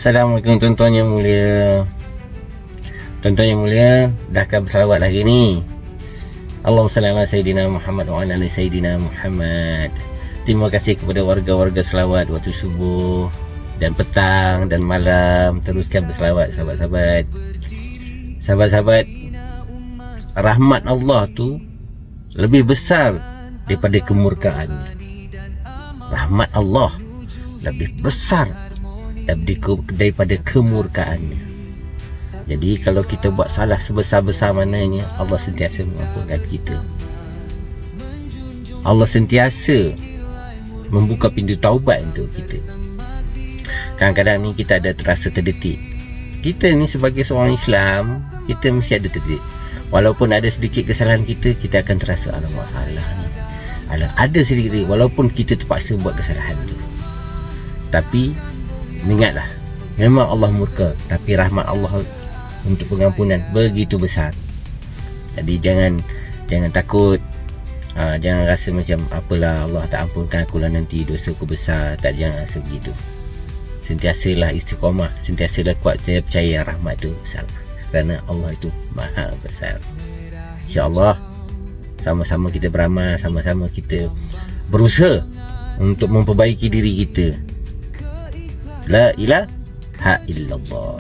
Assalamualaikum tuan-tuan yang mulia. Tuan-tuan yang mulia, dahkah bersalawat lagi ni? Allahumma salli ala Sayyidina Muhammad wa ala ali Sayyidina Muhammad. Terima kasih kepada warga-warga selawat waktu subuh dan petang dan malam. Teruskan berselawat sahabat-sahabat. Sahabat-sahabat, rahmat Allah tu lebih besar daripada kemurkaan. Rahmat Allah lebih besar daripada kemurkaannya. Jadi kalau kita buat salah sebesar-besar mananya, Allah sentiasa mengampunkan kita. Allah sentiasa membuka pintu taubat untuk kita. Kadang-kadang ni kita ada terasa terdetik. Kita ni sebagai seorang Islam, kita mesti ada terdetik. Walaupun ada sedikit kesalahan kita akan terasa alamak salah ni. Ada sedikit, walaupun kita terpaksa buat kesalahan tu. Tapi ingatlah, memang Allah murka, tapi rahmat Allah untuk pengampunan begitu besar. Jadi jangan takut, jangan rasa macam apalah Allah tak ampunkan aku lah nanti, dosa aku besar. Tak, jangan rasa begitu. Sentiasalah istiqamah, sentiasalah kuat, saya percaya rahmat tu besar, kerana Allah itu maha besar. InsyaAllah sama-sama kita beramal, sama-sama kita berusaha untuk memperbaiki diri kita. La ilaha illallah.